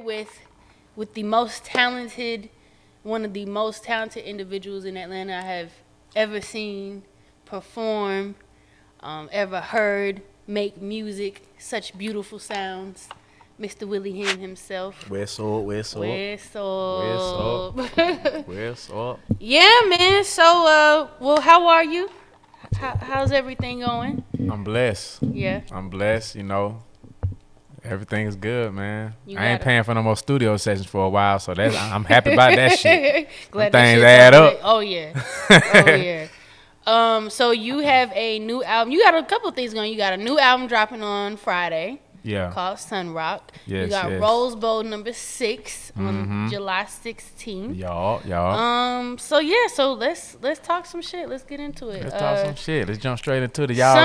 with the most talented, one of the most talented individuals in Atlanta I have ever seen perform, ever heard, make music, such beautiful sounds. Mr. Willie Hyn himself. Where's up? Where's up? Where's Where's up? up? Where's up? Yeah, man. So, well, how are you? How's everything going? I'm blessed. Yeah. I'm blessed. You know, everything is good, man. You I ain't gotta- paying for no more studio sessions for a while, so I'm happy about that shit. Glad Them that things shit's add over up. with. Oh yeah. Oh yeah. So you have a new album. You got a couple things going. You got a new album dropping on Friday. Yeah. Called Sxnrahk. Yes, you got yes. RoseBowl number 6 on July 16th. Y'all. So let's talk some shit. Let's get into it. Let's talk some shit. Let's jump straight into the y'all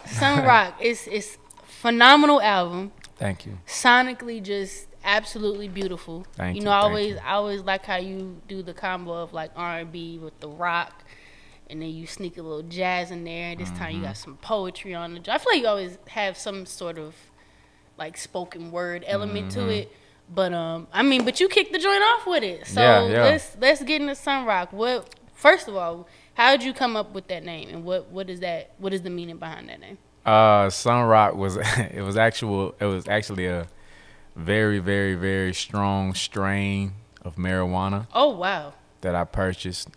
Sxnrahk is phenomenal album. Thank you. Sonically just absolutely beautiful. Thank you you, know, thank I always like how you do the combo of like R&B with the rock, and then you sneak a little jazz in there. This time you got some poetry on the. I feel like you always have some sort of like spoken word element to it. But but you kicked the joint off with it. So Yeah. let's get into Sxnrahk. First of all, how did you come up with that name, and what is the meaning behind that name? Sxnrahk was it was actually a very, very, very strong strain of marijuana Oh wow. that I purchased.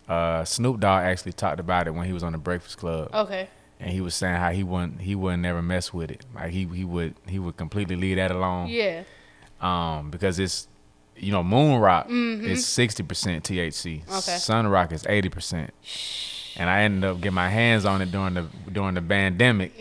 Snoop Dogg actually talked about it when he was on the Breakfast Club. Okay. And he was saying how he wouldn't never mess with it. Like he would completely leave that alone. Yeah. Because it's Moon Rock is 60% THC. Okay. Sxnrahk is 80%. And I ended up getting my hands on it during the pandemic.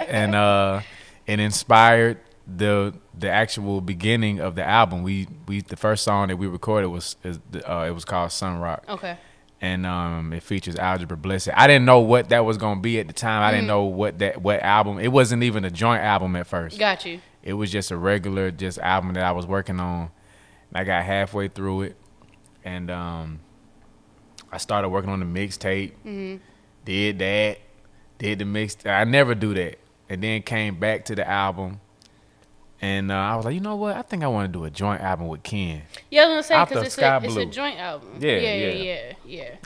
And it inspired the actual beginning of the album. The first song that we recorded was called Sxnrahk. Okay. And it features Algebra Blessed. I didn't know what that was gonna be at the time. I didn't know what album. It wasn't even a joint album at first. Got you. It was just a regular album that I was working on. And I got halfway through it, and I started working on the mixtape. Did the mix. I never do that, and then came back to the album. And I was like, you know what? I think I want to do a joint album with Ken. Yeah, I was gonna Out say the because sky it's blue. a joint album. Yeah.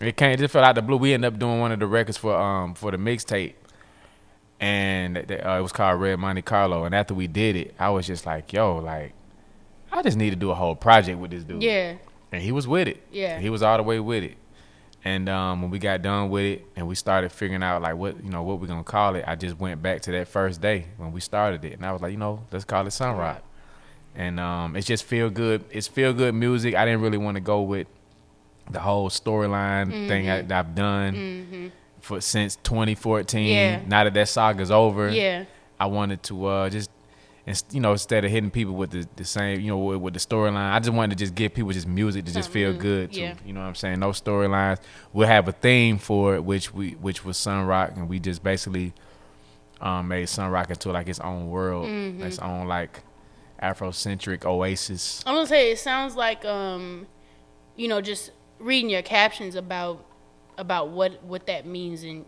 It just fell out the blue. We ended up doing one of the records for the mixtape, and it was called Red Monte Carlo. And after we did it, I was just like, yo, like, I just need to do a whole project with this dude. Yeah. And he was with it. Yeah. He was all the way with it. And when we got done with it and we started figuring out like what we're gonna call it, I just went back to that first day when we started it, and I was like, let's call it Sxnrahk. And it's just feel good. It's feel good music. I didn't really want to go with the whole storyline thing that I've done since 2014. Yeah. Now that saga's over, Yeah. I wanted to just. Instead of hitting people with the same, with the storyline, I just wanted to just give people just music to just feel good to. Yeah. You know what I'm saying? No storylines. We'll have a theme for it, which was Sxnrahk, and we just basically made Sxnrahk into like its own world, its own like Afrocentric oasis. I'm gonna say it sounds like just reading your captions about what that means, and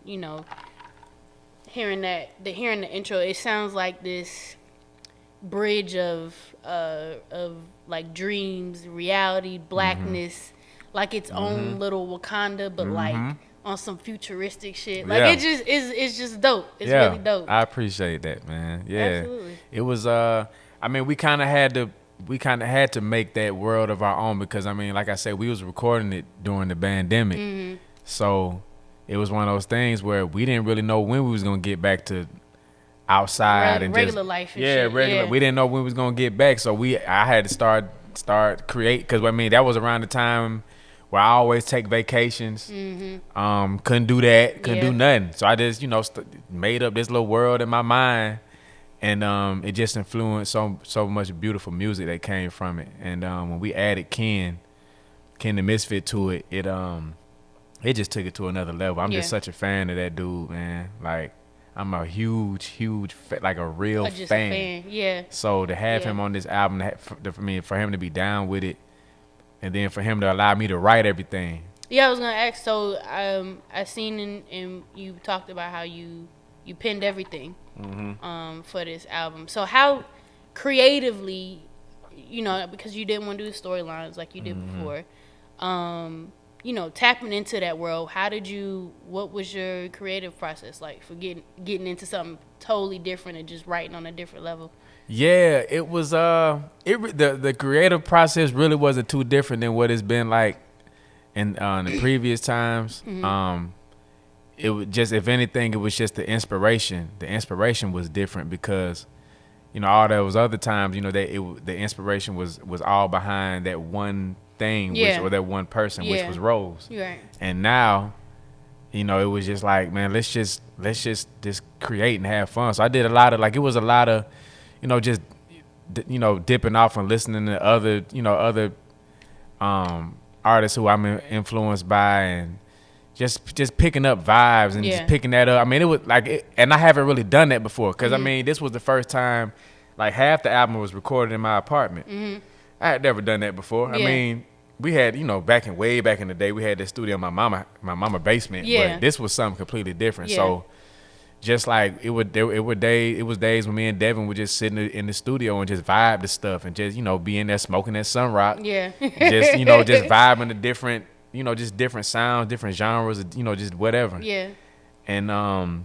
hearing the intro, it sounds like this bridge of like dreams, reality, blackness, like its own little Wakanda, but like on some futuristic shit. Like it's just dope. It's really dope. I appreciate that, man. Yeah. Absolutely. It was we kind of had to make that world of our own because like I said, we was recording it during the pandemic. So it was one of those things where we didn't really know when we was going to get back to outside and regular just, life and shit. regular. Yeah. We didn't know when we was gonna get back, so I had to start create because that was around the time where I always take vacations. Couldn't do that, couldn't do nothing. So I just made up this little world in my mind, and it just influenced so much beautiful music that came from it. And when we added Ken the Misfit to it, it just took it to another level. I'm just such a fan of that dude, man. Like. I'm a huge, like a real Just fan. a fan. Yeah. So to have him on this album, for him to be down with it, and then for him to allow me to write everything. Yeah, I was gonna ask. So I seen in you talked about how you penned everything for this album. So how creatively you know, because you didn't want to do the storylines like you did before. You know, tapping into that world, what was your creative process like for getting into something totally different and just writing on a different level? Yeah, it was the creative process really wasn't too different than what it's been like in the previous times. It was just, if anything, it was just the inspiration. The inspiration was different because, you know, all those other times, you know, the inspiration was all behind that one thing, or that one person, which was Rose. Right. And now, you know, it was just like, man, let's just create and have fun. So I did a lot of, you know, just, you know, dipping off and listening to other artists who I'm influenced by, and just picking up vibes and just picking that up. I mean, it was like, and I haven't really done that before because I mean, this was the first time, like, half the album was recorded in my apartment. I had never done that before. I mean, we had, you know, way back in the day, we had this studio in my mama basement, but this was something completely different. So just like it was days when me and Devin would just sit in the studio and just vibe to stuff and just, you know, be in there smoking that Sxnrahk. Just, you know, just vibing to different, you know, just different sounds, different genres, you know, just whatever. And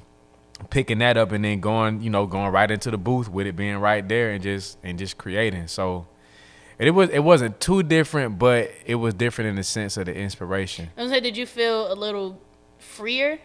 picking that up and then going right into the booth with it being right there and just creating. So it wasn't too different, but it was different in the sense of the inspiration. I was like, did you feel a little freer?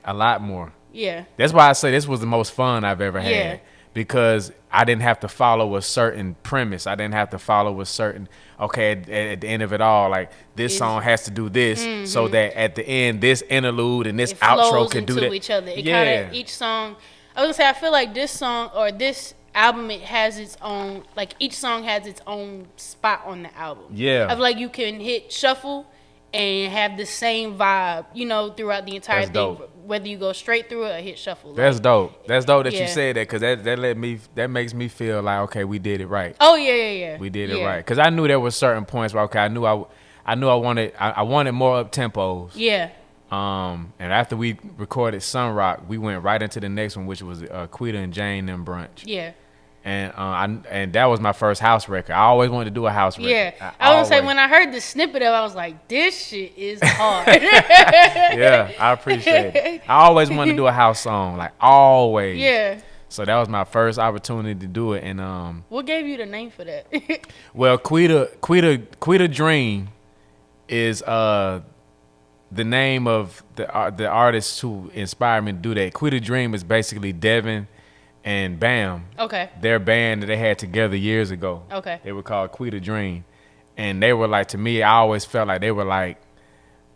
A lot more. Yeah. That's why I say this was the most fun I've ever had. Because I didn't have to follow a certain premise. I didn't have to follow a certain, okay, at the end of it all, like, this song has to do this so that at the end, this interlude and this outro can do that. Each other. It kind of, each song, I was going to say, I feel like this song or this album, it has its own, like, each song has its own spot on the album. I feel like you can hit shuffle and have the same vibe, you know, throughout the entire thing. Dope. Whether you go straight through it or hit shuffle. That's dope. That's dope that you said that, because that makes me feel like, okay, we did it right. Oh yeah. We did it right, because I knew there were certain points where, okay, I knew I wanted more up tempos. And after we recorded Sxnrahk, we went right into the next one, which was Quita and Jane and Brunch. And that was my first house record. I always wanted to do a house record. I was say, when I heard the snippet of it, I was like, this shit is hard. I appreciate it. I always wanted to do a house song, like, always. So that was my first opportunity to do it. And what gave you the name for that? Well, Quita Dream is the name of the artist who inspired me to do that. Quita Dream is basically Devin and Bam. Their band that they had together years ago. They were called Quita Dream. And they were like, to me, I always felt like they were like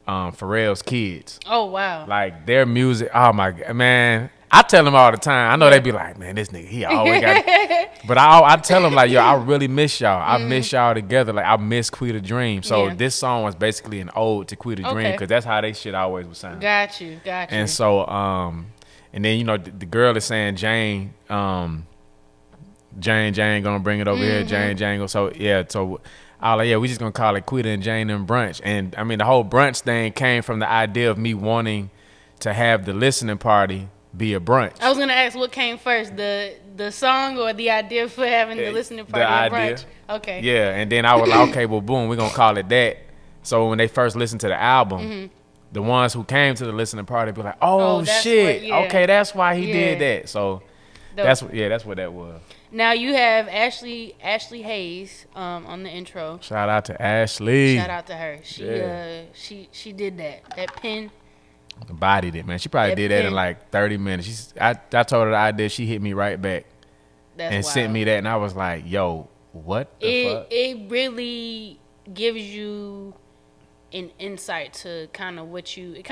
Pharrell's kids. Oh, wow. Like, their music, oh my God, man. I tell them all the time. I know they be like, man, this nigga, he always got it. But I tell them, like, yo, I really miss y'all. I miss y'all together. Like, I miss Quita Dream. So this song was basically an ode to Quita Dream, because that's how they shit always was sound. Got you. And so, and then, you know, the girl is saying Jane gonna bring it over here. Jane. So, yeah, so I was like, yeah, we just gonna call it Quita and Jane and Brunch. And, I mean, the whole brunch thing came from the idea of me wanting to have the listening party be a brunch. I was gonna ask, what came first, the song or the idea for having the listening party a brunch? Okay. Yeah, and then I was like, okay, well, boom, we're gonna call it that. So when they first listened to the album, the ones who came to the listening party be like, oh shit, okay, that's why he did that. So that's what that was. Now you have Ashley Hayes on the intro. Shout out to Ashley. Shout out to her. She did that pen. Bodied it, man. She probably did that in like 30 minutes. I told her the idea. She hit me right back and sent me that, and I was like, yo, what the fuck? It really gives you an insight to kind of what you get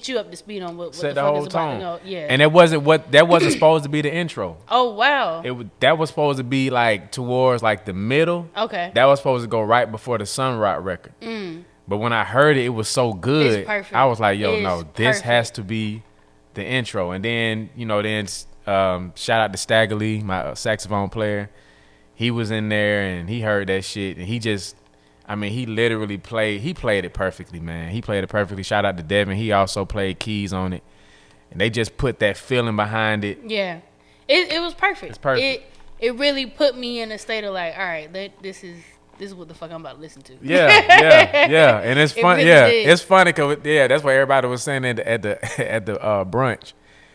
you up to speed on what the fuck is about. And that wasn't supposed to be the intro. Oh wow. That was supposed to be like towards like the middle. Okay. That was supposed to go right before the Sxnrahk record. But when I heard it, it was so good. I was like, yo, no, this has to be the intro. And then, shout out to Stagger Lee, my saxophone player. He was in there and he heard that shit, and he literally played it perfectly, man. He played it perfectly. Shout out to Devin. He also played keys on it. And they just put that feeling behind it. Yeah. It was perfect. It's perfect. it really put me in a state of like, all right, this is what the fuck I'm about to listen to. Yeah. And it's fun. really did. It's funny because that's what everybody was saying at the brunch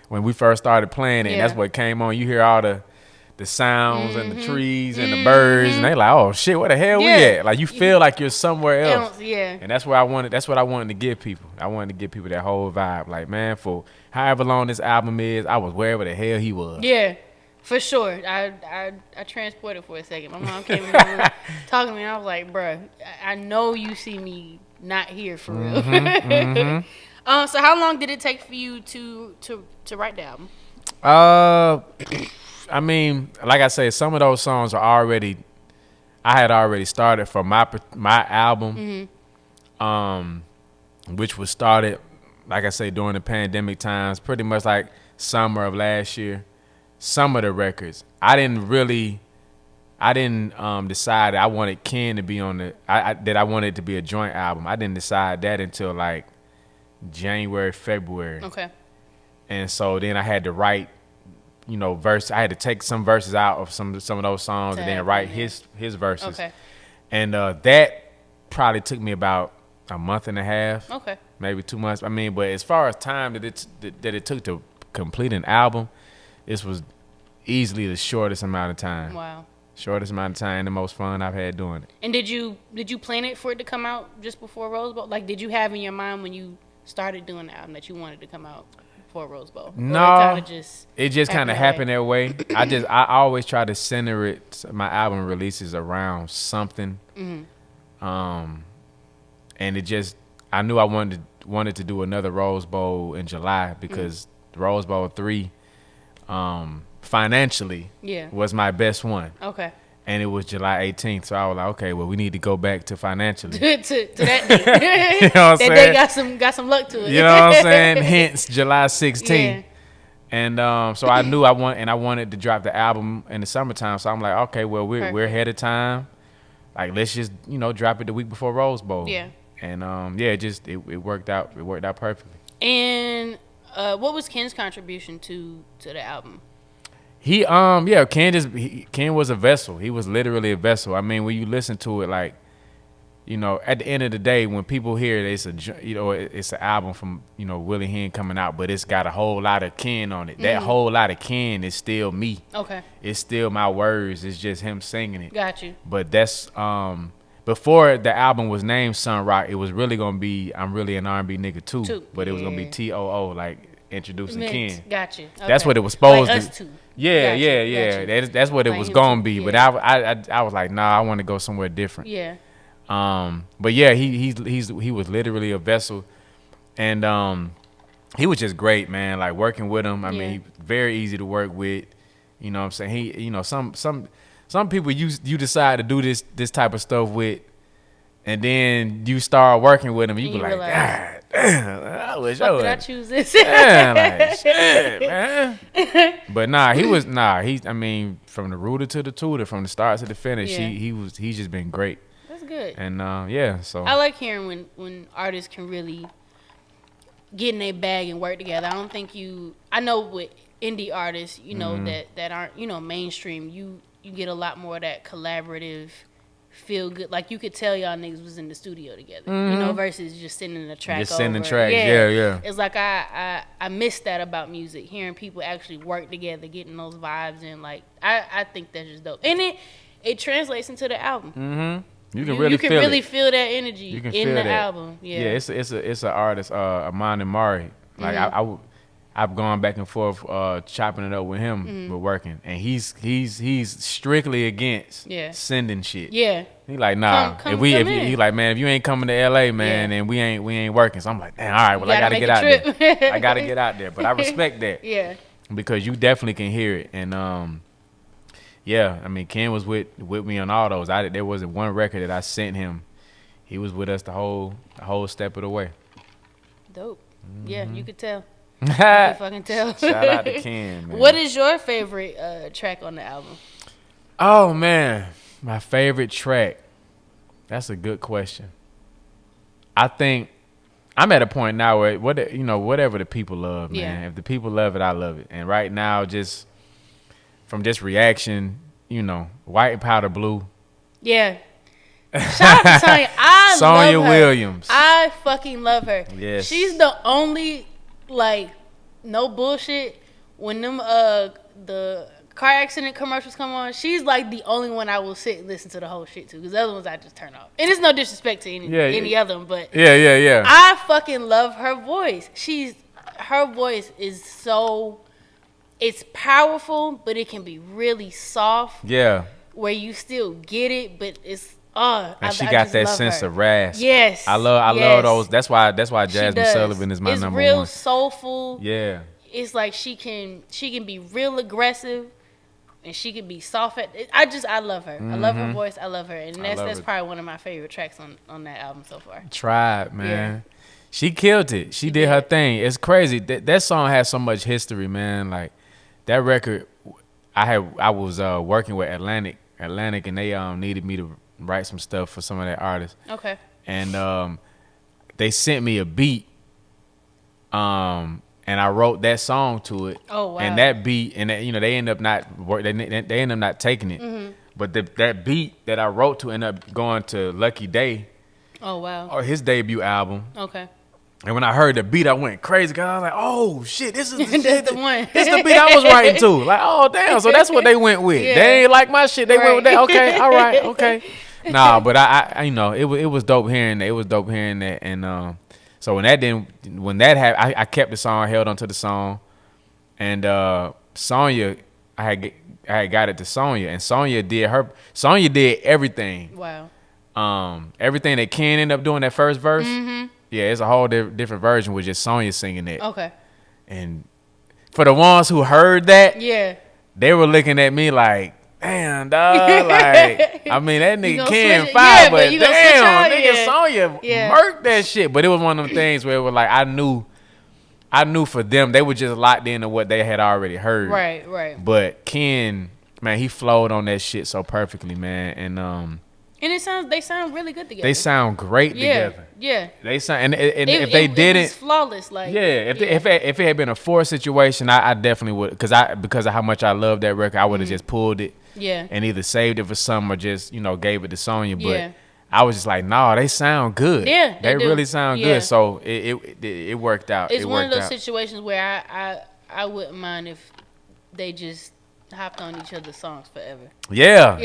when we first started playing it. And that's what came on. You hear all the sounds and the trees and the birds, and they like, oh shit, where the hell we at? Like you feel like you're somewhere else. And that's what I wanted to give people. I wanted to give people that whole vibe. Like, man, for however long this album is, I was wherever the hell he was. Yeah. For sure. I transported for a second. My mom came in the room talking to me, and I was like, bruh, I know you see me not here for real. So how long did it take for you to write the album? I mean, like I said, some of those songs are I had already started for my album, which was started, like I say, during the pandemic times, pretty much like summer of last year. Some of the records, I didn't decide that I wanted Ken to be on that I wanted it to be a joint album. I didn't decide that until like January, February. Okay. And so then I had to write, verse. I had to take some verses out of some of those songs and then write his verses. Okay. And that probably took me about a month and a half. Okay. Maybe 2 months. I mean, but as far as time that it took to complete an album, this was easily the shortest amount of time. Wow. Shortest amount of time, the most fun I've had doing it. And did you plan it for it to come out just before RoseBowl? Like, did you have in your mind when you started doing the album that you wanted to come out before RoseBowl? No, it just kind of happened that way. I always try to center my album releases around something. And it just, I knew I wanted to do another RoseBowl in July because RoseBowl 3 financially was my best one. Okay. And it was July 18th, so I was like, okay, well, we need to go back to financially. to that day. You know what I'm saying? That day got some luck to it. You know what I'm saying? Hence July 16th. And so I knew I wanted to drop the album in the summertime. So I'm like, okay, well, we're ahead of time. Like, let's just drop it the week before RoseBowl. Yeah. And it worked out. It worked out perfectly. And what was Ken's contribution to the album? Ken was a vessel. He was literally a vessel. I mean, when you listen to it, like, at the end of the day, when people hear it, it's an album from Willie Hyn coming out, but it's got a whole lot of Ken on it. That whole lot of Ken is still me. Okay. It's still my words. It's just him singing it. Got you. But that's before the album was named Sxnrahk, it was really gonna be I'm really an R&B nigga too. But it was gonna be TOO, like introducing Ken. Got you. Okay. That's what it was supposed like to. Us two. Yeah, yeah. That's what it was gonna be. But I was like, nah, I want to go somewhere different. Yeah. But yeah, he was literally a vessel, and he was just great, man. Like working with him, I mean, he very easy to work with. You know what I'm saying? He, some people you decide to do this type of stuff with, and then you start working with him, you be like, God damn, I wish I would. Did I choose this? Yeah, like shit, man. But I mean, from the rooter to the tutor, from the start to the finish, he's just been great. That's good. And so I like hearing when artists can really get in their bag and work together. I don't think I know with indie artists, that aren't mainstream, you get a lot more of that collaborative feel good. Like you could tell y'all niggas was in the studio together, versus just sending a track. Just sending tracks, yeah. It's like I miss that about music, hearing people actually work together, getting those vibes in. Like I think that's just dope, and it translates into the album. Mm-hmm. You can really feel that energy in the album. Yeah, it's an artist, Amon Mari. Like I've gone back and forth chopping it up with him. We're working, and he's strictly against sending shit. Yeah, he like nah. He like, man, if you ain't coming to LA, man, then we ain't working. So I'm like, damn, all right, well I gotta get out there. I gotta get out there, but I respect that. Yeah, because you definitely can hear it, and I mean, Ken was with me on all those. There wasn't one record that I sent him. He was with us the whole step of the way. Dope. Yeah, you could tell. You can fucking tell. Shout out to Ken, man. What is your favorite track on the album? Oh man, my favorite track. That's a good question. I think I'm at a point now where whatever the people love, man. If the people love it, I love it. And right now, just from reaction White Powder Blue. Yeah. Shout out to Sonya. I Sonya love her. Williams. I fucking love her. Yes. She's the only, like, no bullshit, when them the car accident commercials come on, she's like the only one I will sit and listen to the whole shit to, because the other ones I just turn off. And it's no disrespect to any other one, but yeah. I fucking love her voice. Her voice is so, it's powerful, but it can be really soft. Yeah. Where you still get it, but it's she got that sense of rasp. Yes. I love those. That's why Jasmine Sullivan is my number one. It's real soulful. Yeah. It's like she can be real aggressive, and she can be soft I love her. I love her voice. I love her. And that's probably one of my favorite tracks on that album so far. Tried, man. Yeah. She killed it. She did her thing. It's crazy. That song has so much history, man. Like, that record, I was working with Atlantic, and they needed me to write some stuff for some of their artists. Okay. And they sent me a beat, and I wrote that song to it. Oh wow! And that beat, and that, they end up not taking it. Mm-hmm. But that beat that I wrote to ended up going to Lucky Day. Oh wow! Or his debut album. Okay. And when I heard the beat, I went crazy, because I was like, "Oh shit, this is the shit. the one. This is the beat I was writing to." Like, oh damn, so that's what they went with. Yeah. They ain't like my shit. They went with that. Okay, all right, okay. Nah, but I it was dope hearing that. It was dope hearing that, and so when that happened, I kept the song, held onto the song, and Sonya, I had got it to Sonya, and Sonya did everything. Wow. Everything that Ken ended up doing that first verse. Mm-hmm. Yeah, it's a whole different version with just Sonya singing it. Okay. And for the ones who heard that, yeah, they were looking at me like, damn, dog. Like, I mean, that nigga Ken fire, but damn, nigga Sonya murked that shit. But it was one of them things where it was like, I knew for them, they were just locked into what they had already heard. Right. But Ken, man, he flowed on that shit so perfectly, man. And they sound really good together. They sound great together. Yeah. They sound, and if they didn't, it was flawless. Like, if it had been a forced situation, I definitely would, because of how much I love that record, I would have just pulled it. Yeah. And either saved it for some or just gave it to Sonya. But I was just like, nah, they sound good. Yeah, they really sound good. So it worked out. It's one of those situations where I wouldn't mind if they just hopped on each other's songs forever. Yeah.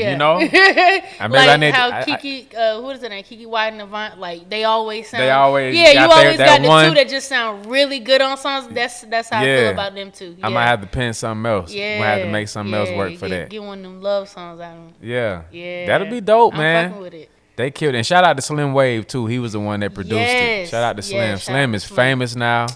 Kiki, what is it name? Kiki White and Avant, like they always sound. You always got the two that just sound really good on songs. That's how I feel about them too. Yeah. I might have to pen something else. Yeah. I might have to make something else work for that. Get one of them love songs out of them. Yeah. That'll be dope, man. I'm fucking with it. They killed it. And shout out to Slim Wave too. He was the one that produced it. Shout out to Slim. Slim is famous now.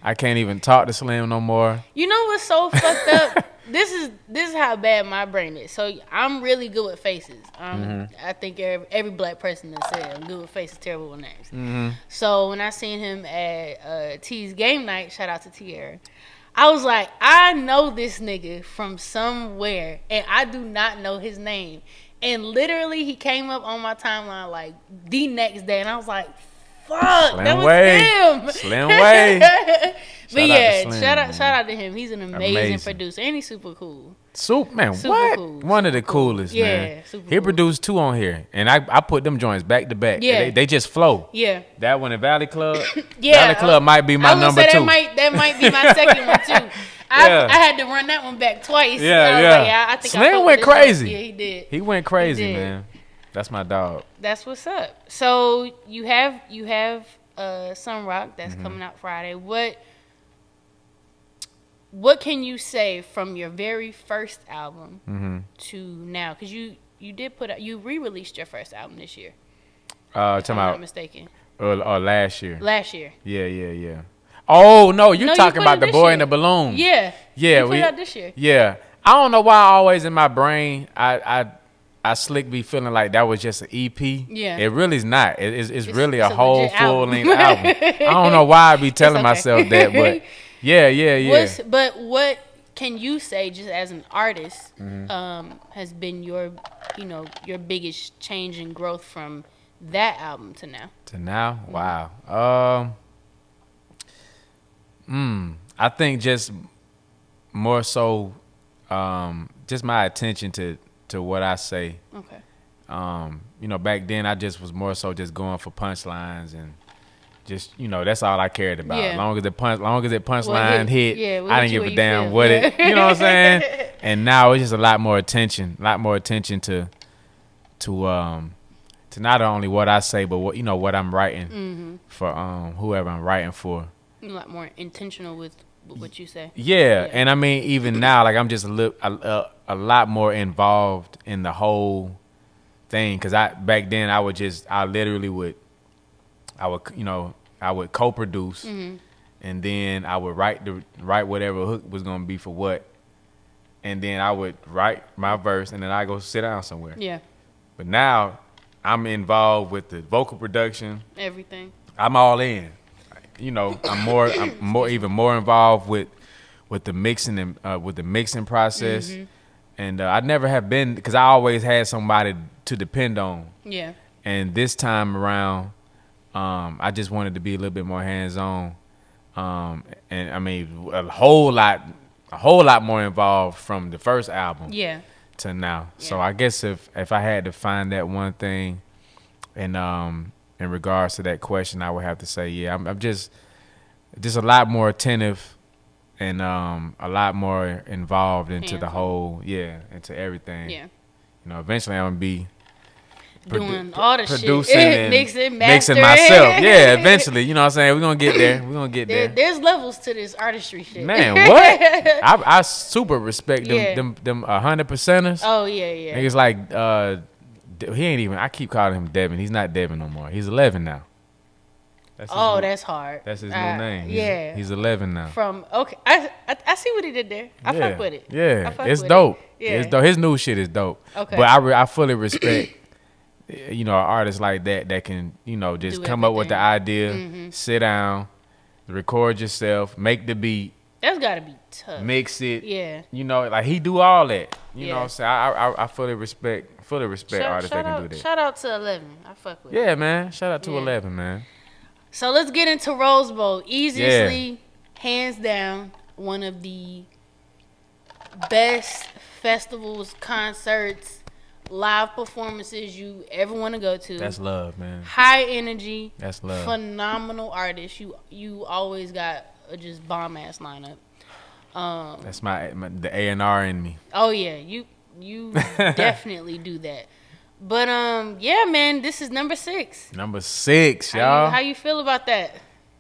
I can't even talk to Slim no more. You know what's so fucked up? This is how bad my brain is. So I'm really good with faces. I think every black person that said I'm good with faces, terrible with names. Mm-hmm. So when I seen him at T's game night, shout out to Tierra, I was like, I know this nigga from somewhere, and I do not know his name. And literally, he came up on my timeline like the next day, and I was like, fuck, that was him. Slim Way. Shout out to him. He's an amazing producer, and he's super cool. Super cool. One of the coolest, man. He produced 2 on here, and I put them joints back to back. Yeah, they just flow. Yeah, that one in Valley Club. Valley Club might be my number 2. That might be my second one too. I had to run that one back twice. I think Slim went crazy. Yeah, he did. He went crazy, man. That's my dog. That's what's up. So you have Sxnrahk that's coming out Friday. What can you say from your very first album to now? Because you re-released your first album this year. If I'm not mistaken. Or last year. Last year. Yeah. Oh no, you're talking about The Boy in the Balloon. Yeah. Yeah. You put it out this year. Yeah. I don't know why always in my brain I slick be feeling like that was just an EP. Yeah. It really is not. It's really a whole full-length album. I don't know why I be telling myself that, but yeah. But what can you say, just as an artist, has been your biggest change and growth from that album to now? Wow. I think just more so, just my attention to to what I say. Okay. You know, back then I just was more so just going for punchlines and just, you know, that's all I cared about. Yeah. Long as the punchline hit, I didn't give a damn feel. what it. You know what I'm saying? And now it's just a lot more attention to not only what I say, but what I'm writing for whoever I'm writing for. You're a lot more intentional with what you say. Yeah, and I mean even now, like I'm just a lot more involved in the whole thing. Cause back then I would co-produce, and then I would write whatever hook was gonna be for what, and then I would write my verse, and then I go sit down somewhere. Yeah. But now I'm involved with the vocal production, everything. I'm all in. You know, I'm even more involved with the mixing and with the mixing process. And I never have been, because I always had somebody to depend on. Yeah. And this time around, I just wanted to be a little bit more hands-on. And I mean, a whole lot more involved from the first album. Yeah. To now. Yeah. So I guess if I had to find that one thing, and in regards to that question, I would have to say, yeah, I'm just a lot more attentive and a lot more involved into the whole, into everything. Yeah. You know, eventually I'm gonna be doing all the producing shit, and mixing myself. Yeah, eventually. You know what I'm saying? We're gonna get there. There's levels to this artistry shit. Man, what? I super respect them 100%ers. Oh yeah. Niggas like he ain't even. I keep calling him Devin. He's not Devin no more. He's 11 now. That's hard. That's his new name. He's 11 now. I see what he did there. I fuck with it. Yeah, it's dope. Yeah. It's dope. His new shit is dope. Okay. But I fully respect, you know, an artist like that can, you know, just come up with the idea, sit down, record yourself, make the beat. That's gotta be tough. Mix it. Yeah. You know, like he do all that. You know what I'm saying? I fully respect artists that can do that. Shout out to 11. I fuck with it. Yeah, man. Shout out to 11, man. So let's get into Rose Bowl. Easily, hands down, one of the best festivals, concerts, live performances you ever want to go to. That's love, man. High energy. That's love. Phenomenal artists. You always got a just bomb ass lineup. That's the A&R in me. Oh yeah, you definitely do that. But yeah, man, this is number 6. Number 6, y'all. How you feel about that?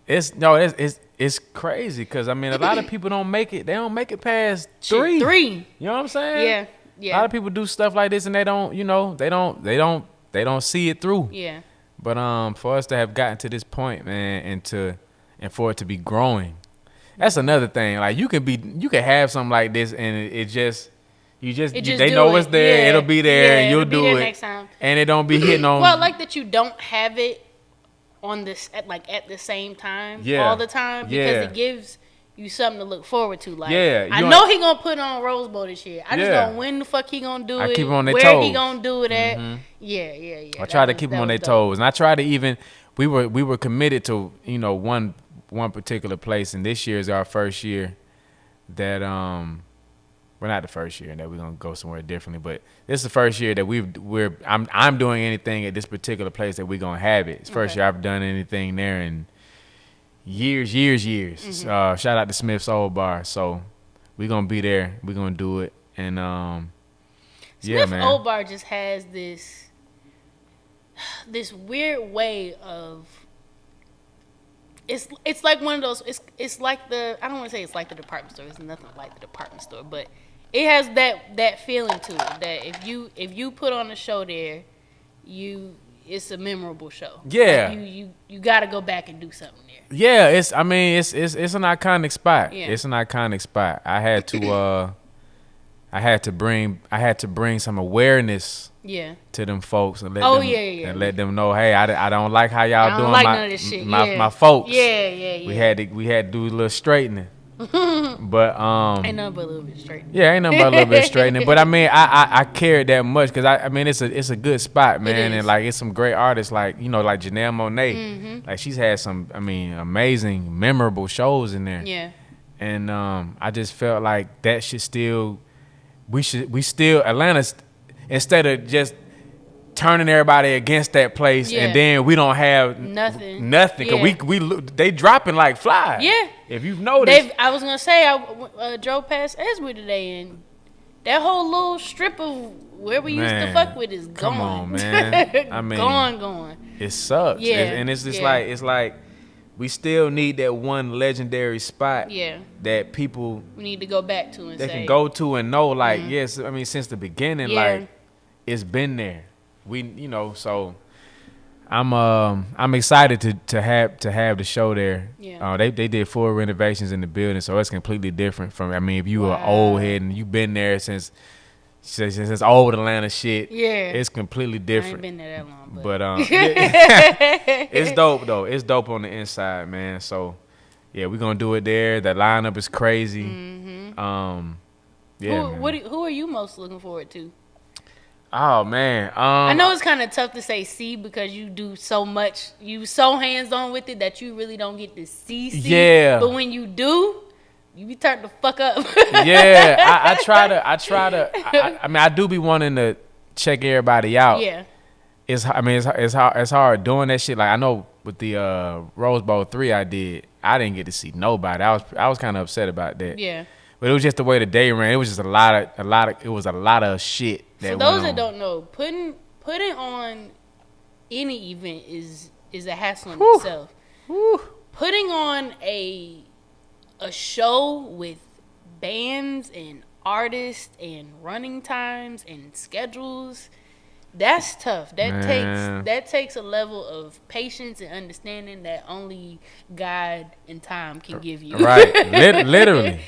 It's crazy because I mean a lot of people don't make it. They don't make it past 3. 3. You know what I'm saying? Yeah. A lot of people do stuff like this and they don't. You know, they don't see it through. Yeah. But for us to have gotten to this point, man, and for it to be growing, that's another thing. Like you can have something like this and they know it's there. Yeah. It'll be there, and you'll do it next time. And it don't be hitting on. Well, like that you don't have it on this at the same time all the time because it gives you something to look forward to. Like I know he gonna put on Rose Bowl this year. I just don't know when the fuck he gonna do it. I keep him on their toes. Where he gonna do it at? Yeah. I try to keep them on their toes, and I try to even. We were committed to one particular place, and this year is our first year that Well, not the first year that we're gonna go somewhere differently, but this is the first year that I'm doing anything at this particular place that we're gonna have it. It's the first year I've done anything there in years. Shout out to Smith's Old Bar. So we're gonna be there. We're gonna do it, and Smith's Old Bar just has this weird way of. It's like one of those. It's like I don't want to say it's like the department store. It's nothing like the department store, but it has that feeling to it. That if you put on a show there, it's a memorable show. Yeah, like you got to go back and do something there. Yeah, it's an iconic spot. Yeah. It's an iconic spot. I had to bring some awareness. Yeah. To them folks and let them know, hey, I don't like how y'all doing none of this shit. My folks. Yeah. We had to do a little straightening. But ain't nothing but a little bit straightening. Yeah, ain't nothing but a little bit straightening. But I mean, I cared that much because I mean it's a good spot, man, and like it's some great artists like like Janelle Monáe. Mm-hmm. Like she's had some amazing, memorable shows in there. Yeah. And I just felt like that should still Atlanta's. instead of just turning everybody against that place, and then we don't have nothing. Cause we they dropping like flies. Yeah, if you've noticed, I was gonna say I drove past Esbury today, and that whole little strip of where we used to fuck with is gone. Come on, man. I mean, gone. It sucks. Yeah, and it's just like we still need that one legendary spot. Yeah, that people we need to go back to and they can go to and know. Like, yes, I mean, since the beginning, like it's been there. We, so I'm excited to have the show there. Yeah. They did full renovations in the building, so it's completely different from. I mean, if you are old head and you've been there since old Atlanta shit, it's completely different. I ain't been there that long, but it's dope though. It's dope on the inside, man. So yeah, we're gonna do it there. The lineup is crazy. Mm-hmm. Who are you most looking forward to? Oh man, I know it's kind of tough to say C because you do so much. You so hands on with it that you really don't get to see. Yeah. But when you do, you be turned the fuck up. Yeah, I try to. I mean, I do be wanting to check everybody out. Yeah. It's hard doing that shit. Like I know with the RoseBowl 3 I didn't get to see nobody. I was kind of upset about that. Yeah. But it was just the way the day ran. It was just a lot of shit. For those that don't know, putting on any event is a hassle in itself. Whew. Putting on a show with bands and artists and running times and schedules, that's tough. That takes a level of patience and understanding that only God and time can give you. Right. Literally.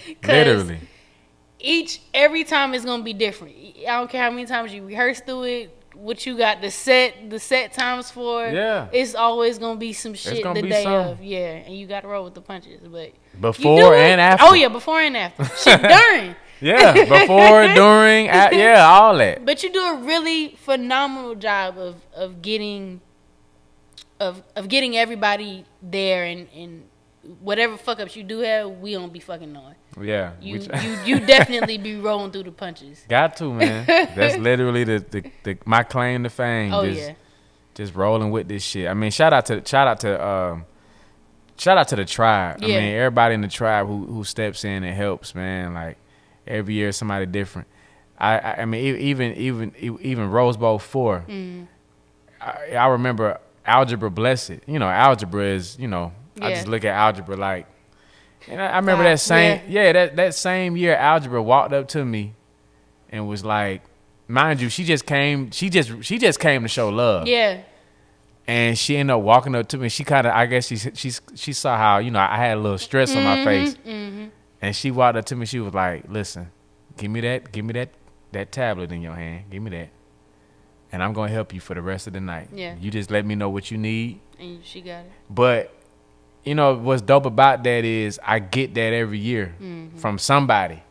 Every time is gonna be different. I don't care how many times you rehearse through it, what you got the set times for. Yeah, it's always gonna be some shit the day of. Yeah, and you gotta roll with the punches. But before and after. Oh yeah, before and after. Shit, during. Yeah, before, during, all that. But you do a really phenomenal job of getting everybody there, and whatever fuck ups you do have, we don't be fucking knowing. Yeah, you definitely be rolling through the punches. Got to, man. That's literally the my claim to fame. Oh just rolling with this shit. I mean, shout out to the tribe. Yeah. I mean, everybody in the tribe who steps in and helps, man. Like every year, somebody different. I mean, even RoseBowl 4. I remember Algebra Blessed. Algebra is I just look at Algebra like. And I remember that same year, Algebra walked up to me and was like, mind you, she just came to show love. Yeah. And she ended up walking up to me. She kind of, I guess she saw how, I had a little stress on my face. Mm-hmm. And she walked up to me. She was like, listen, give me that tablet in your hand. Give me that. And I'm going to help you for the rest of the night. Yeah. You just let me know what you need. And she got it. But what's dope about that is I get that every year from somebody.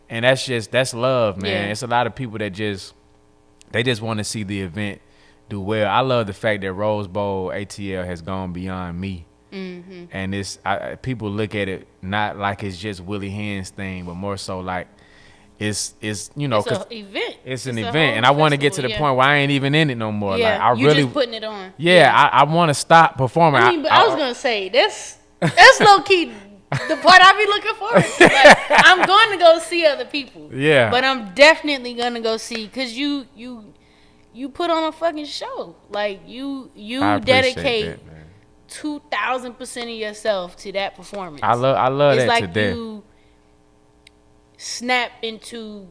And that's love, man. Yeah. It's a lot of people that just want to see the event do well. I love the fact that RoseBowl ATL has gone beyond me. Mm-hmm. And people look at it not like it's just Willie Hyn's thing, but more so like it's it's an event. It's an event, and I want to get to the point where I ain't even in it no more. Yeah, like I you really just putting it on. Yeah, I want to stop performing. I mean, but I was gonna say that's low key the part I be looking forward to. Like, I'm going to go see other people. Yeah, but I'm definitely gonna go see because you put on a fucking show. Like you dedicate 2,000% of yourself to that performance. I love it's that like to death. You snap into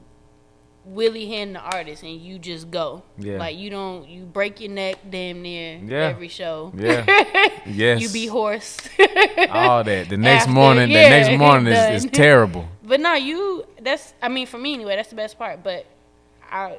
Willie Hyn the artist and you just go. Yeah. Like you break your neck damn near every show. Yeah. Yes. You be hoarse. All that. The next morning is terrible. But no, for me anyway, that's the best part. But I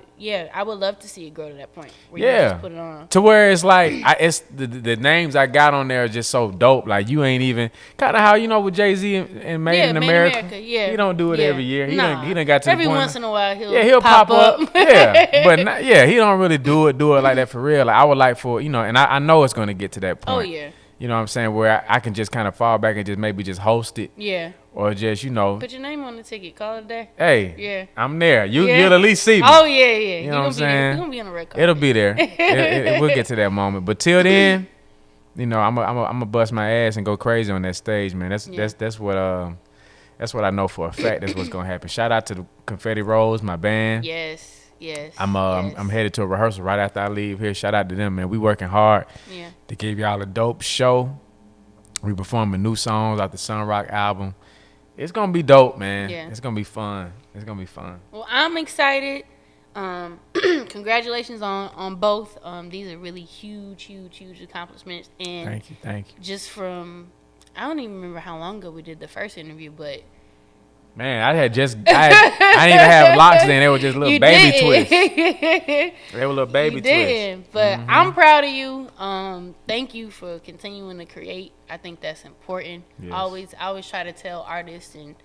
would love to see it grow to that point where you just put it on. To where it's like it's the names I got on there are just so dope. Like you ain't even kind of how with Jay-Z and Made in America. Yeah, he don't do it every year. He done got to every the point. Once in a while he'll pop up. Yeah, but he don't really do it like that for real. Like I would like for and I know it's gonna get to that point. Oh yeah. you know what I'm saying, where I can just kind of fall back and just maybe just host it. Yeah. Or just, you know. Put your name on the ticket. Call it a day. Hey. Yeah. I'm there. You'll at least see me. Oh, yeah. You know what I'm saying? You're going to be on the red carpet. It'll be there. We'll get to that moment. But till then, you know, I'm gonna bust my ass and go crazy on that stage, man. That's what I know for a fact. That's what's gonna happen. Shout out to the Confetti Rose, my band. Yes. I'm headed to a rehearsal right after I leave here. Shout out to them, man. We working hard to give y'all a dope show. We performing new songs off the Sxnrahk album. It's gonna be dope, man. Yeah. It's gonna be fun. Well, I'm excited. Congratulations on both. These are really huge accomplishments. And thank you. Just from, I don't even remember how long ago we did the first interview, but man, I didn't even have locks then. They were just little baby twists. They were little baby twists. But I'm proud of you. Thank you for continuing to create. I think that's important. Yes. I always try to tell artists and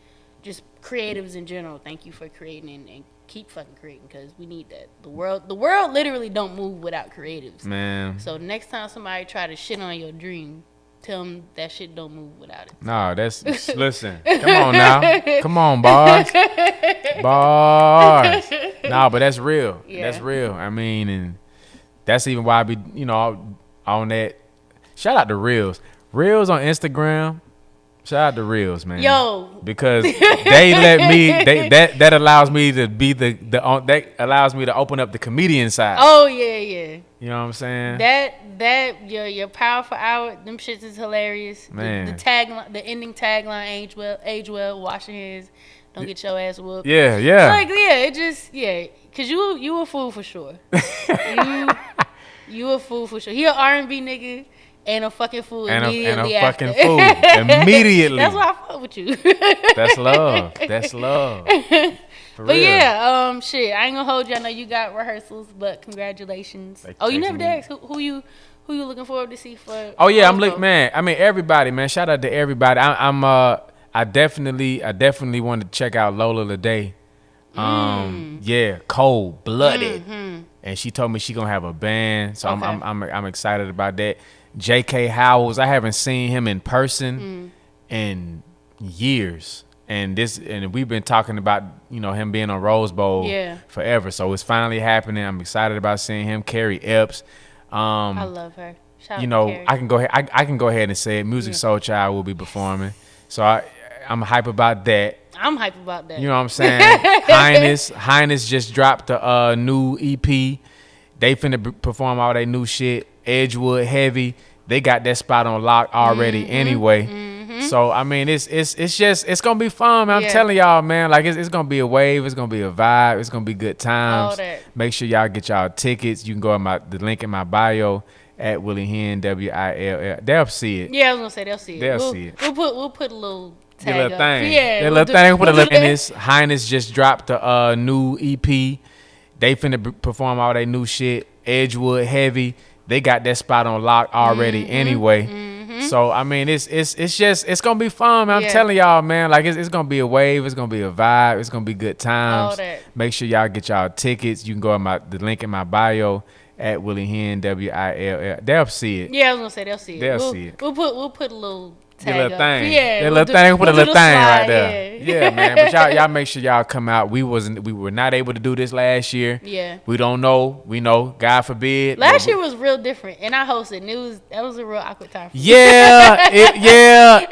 just creatives in general, thank you for creating and keep fucking creating, because we need that. The world literally don't move without creatives. Man. So next time somebody try to shit on your dream, tell them that shit don't move without it. No, listen. Come on now. Come on, bars. No, but that's real. Yeah. That's real. I mean, and that's even why I be, you know, on that. Shout out to Reels. Reels on Instagram. Shout out to Reels, man. Yo. Because they let me, that allows me to be that allows me to open up the comedian side. Oh, yeah. You know what I'm saying? That your powerful hour, them shits is hilarious. Man. The tagline, the ending tagline, age well, wash your hands, don't get your ass whooped. Yeah. Like, it just, because you a fool for sure. you a fool for sure. He an R&B nigga. And a fucking fool immediately after. And a fucking fool immediately. That's why I fuck with you. That's love. For but real. shit, I ain't gonna hold you. I know you got rehearsals, but congratulations. You never did ask who you looking forward to see for? Oh yeah, man. I mean everybody, man. Shout out to everybody. I definitely want to check out Lola today. Yeah, cold blooded. Mm-hmm. And she told me she gonna have a band, so okay. I'm excited about that. J.K. Howells, I haven't seen him in person in years, and we've been talking about, you know, him being on RoseBowl forever. So it's finally happening. I'm excited about seeing him. Carrie Epps, I love her. Shout you know, Carrie. I can go ahead and say it. Music Soul Child will be performing, so I'm hype about that. I'm hype about that. You know what I'm saying? Highness just dropped a new EP. They finna perform all their new shit. Edgewood Heavy, they got that spot on lock already anyway. Mm-hmm. So I mean, it's gonna be fun, man. I'm telling y'all, man. Like it's gonna be a wave. It's gonna be a vibe. It's gonna be good times. Make sure y'all get y'all tickets. You can go at the link in my bio at Willie Hyn WILL. They'll see it. Yeah, I was gonna say they'll see it. They'll see it. We'll put a little tag little up. thing. Yeah, we'll put a little. Highness just dropped a new EP. They finna perform all their new shit. Edgewood Heavy. They got that spot on lock already anyway. Mm-hmm. So I mean, it's gonna be fun, man. I'm telling y'all, man. Like it's gonna be a wave. It's gonna be a vibe. It's gonna be good times. Make sure y'all get y'all tickets. You can go at the link in my bio at Willie Hyn WILL. They'll see it. Yeah, I was gonna say they'll see it. They'll see it. We'll put a little tag little up. Thing. Yeah, we'll put a little thing right there. Yeah, man. But y'all make sure y'all come out. We were not able to do this last year. Yeah. We don't know. We know. God forbid. Last year was real different, and I hosted. And that was a real awkward time for me. Yeah,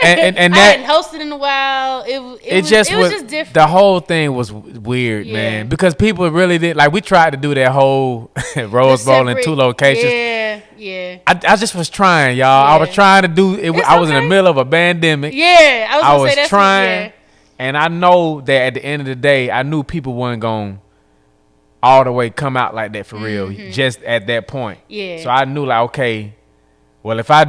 and I hadn't hosted in a while. It was just different. The whole thing was weird, man, because people really did. Like we tried to do that whole Rose Bowl in 2 locations. Yeah. I just was trying, y'all. I was trying to do it. I was in the middle of a pandemic. Yeah, I was trying, and I know that at the end of the day, I knew people weren't going all the way come out like that for real. Just at that point. Yeah. So I knew like, okay, well, if I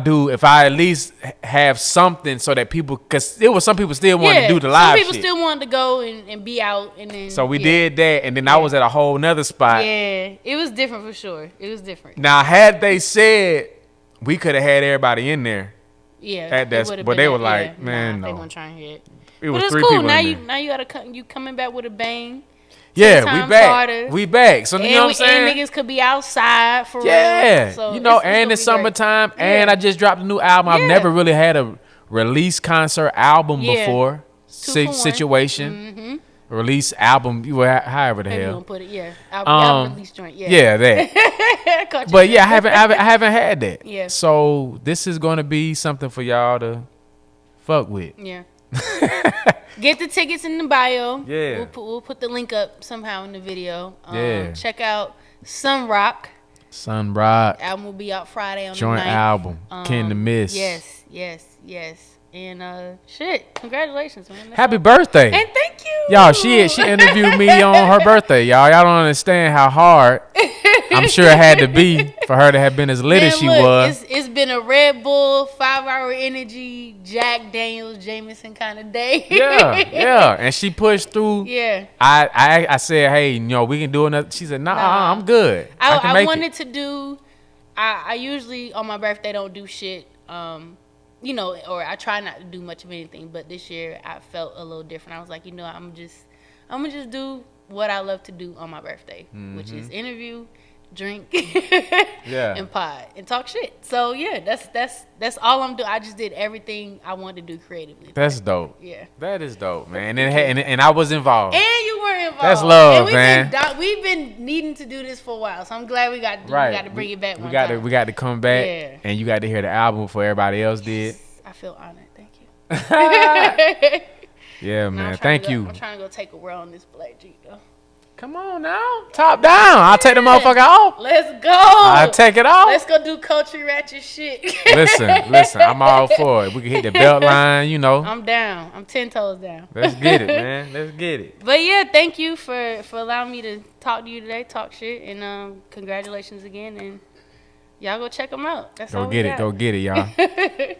at least have something so that people, because there was some people still wanted to do the live shit. Some people still wanted to go and be out, and then. So we did that, and then I was at a whole nother spot. Yeah, it was different for sure. It was different. Now, had they said we could have had everybody in there. Yeah, but they were like, man, no. They weren't trying to hear it. It was but it's 3 cool. people Now in there. you coming back with a bang. Yeah, times we back. harder. We back. So you know what I'm saying? And niggas could be outside for real. Yeah. So you know, it's and it's summertime. Yeah. And I just dropped a new album. I've Yeah. never really had a release concert album Yeah. before. Situation. Release album, however the Maybe you hell. gonna put it, yeah. Album release joint, yeah. Yeah, that. But yeah, I haven't had that. Yeah. So this is gonna be something for y'all to fuck with. Yeah. Get the tickets in the bio. Yeah. We'll put the link up somehow in the video. Yeah. Check out Sxnrahk. Sxnrahk. Album will be out Friday on Joint the 9th. album. Ken the Miss. Yes. And shit, congratulations, man. Happy birthday. And thank you. Y'all, she interviewed me on her birthday, y'all. Y'all don't understand how hard I'm sure it had to be for her to have been as lit as she was. It's been a Red Bull, 5-hour energy, Jack Daniels, Jameson kind of day. Yeah. And she pushed through. Yeah. I said, hey, you know, we can do another. She said, nah, I'm good. I wanted to do. I usually on my birthday don't do shit. You know, or I try not to do much of anything. But this year I felt a little different. I was like, you know, I'm gonna just do what I love to do on my birthday, which is interview, drink, and pod and talk shit. So yeah, that's all I'm doing. I just did everything I wanted to do creatively. That's dope. Yeah, that is dope, man. And I was involved. And you were involved. That's love, and man. We've been needing to do this for a while, so I'm glad we got to bring it back. We got to come back, and you got to hear the album before everybody else did. I feel honored. Thank you. Yeah, man. Thank you. I'm trying to go take a whirl on this black Jeep, though. Come on now. Top down. I'll take the motherfucker off. Let's go. I'll take it off. Let's go do country ratchet shit. Listen. I'm all for it. We can hit the belt line, you know. I'm down. I'm 10 toes down. Let's get it, man. Let's get it. But yeah, thank you for allowing me to talk to you today, talk shit. And congratulations again. And y'all go check them out. That's all we got. Go get it, y'all.